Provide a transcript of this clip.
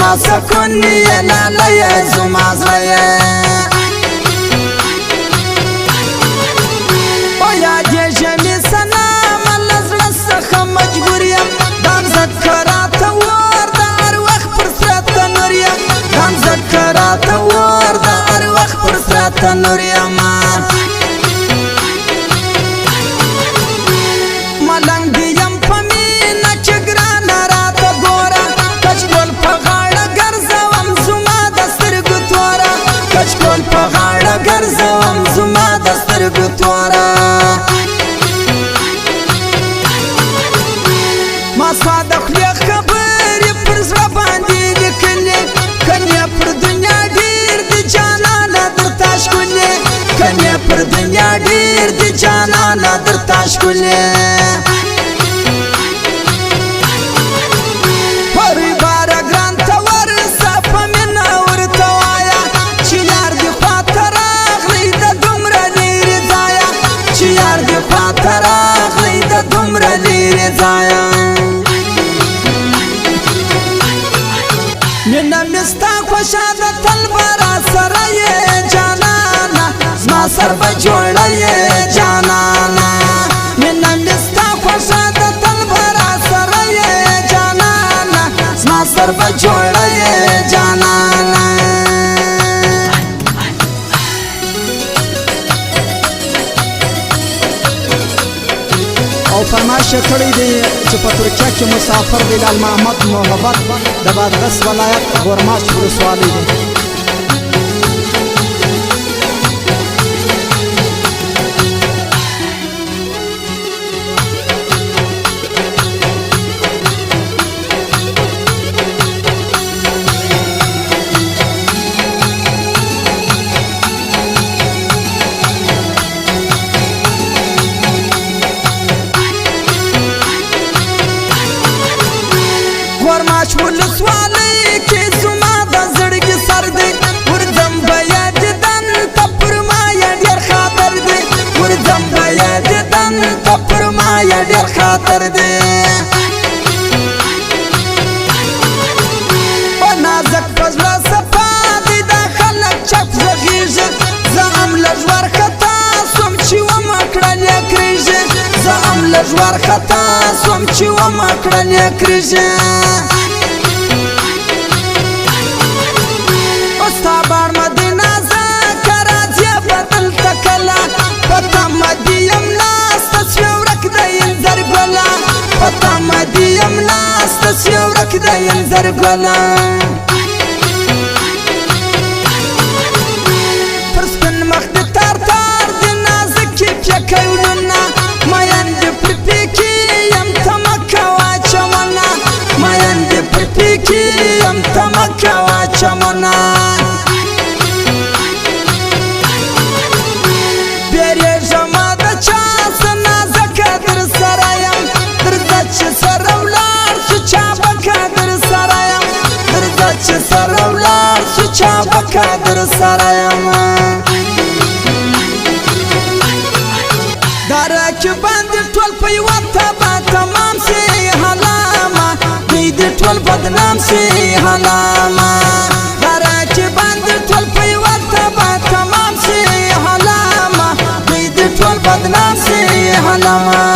زما سکون یې لاله یې زما زړه یې او یادېږي مې صنمه له زړه څخه مجبور یم دا مځکه راته ور د هر وخت پر سره تنور یم دا مځکه راته ور د هر وخت پر سره تنور یم ملنګ دې یم په مینه کې ګرانه راته ګوره کچکول په غاړه ګرځوم زما د سترګو توره کچکول په غاړه ګرځوم زما د سترګو توره ما ستا د خولې خبرې پر زړه باندې لیکلې کنې پر دنیا ډېر دي جانانه درته ښکلې کنې پر دنیا ډېر دي جانانه درته ښکلې هروی باره ګران ته ورسه په مینه ورته وایه چې یار دې خواته راغلی د دومره لرې ځایه چې یار دې خواته راغلی د دومره لرې ځایه مینه مې ستا خوښه ده تل به راسره یې جانانه زما سر به جوړه یې جانانه مینه مې ستا خوښه ده تل به راسره یې جانانه زما سر به جوړه یې جانانه او فرمایش کړی دی چې په ترکیه کې مسافر بلال محمد محبت د بادغیس ولایت غورماش ولسوالۍ دی غورماش ولسوالۍ کې زما د زړګي سر دی ورځم به یې دیدن ته پر ما یې ډېر خاطر دی ورځم به یې دیدن ته پر ما یې ډېر خاطر دی په نازک په زړه صفا دی دا خلک چپ غږېږي زه هم لږ وارخطا سوم چې ومه کړلې کریږي زه هم لږ وارخطا سوم چې ومه کړلې کریږي ستا بار مدینه زکه راځې بدل ته کله په تمه دې یم ناسته سوی ورک د انځر ګله په تمه دې یم ناسته سوی ورک د انځر ګله پر سپین مخ دې تار تار دې نازکې پیکۍ ولونه مین دې پر پیکي یم ته مه کوه چمونه مین دې پر پیکي یم ته مه کوه چمونه چې سره ولاړ شو چا به قدر سره یم دا رقیبان دې ټول په یوه تبه تمام سي حلامه دوی دې ټول بدنام سي حلامه دا رقیبان دې ټول په یوه تبه تمام سي حلامه دوی دې ټول بدنام سي حلامه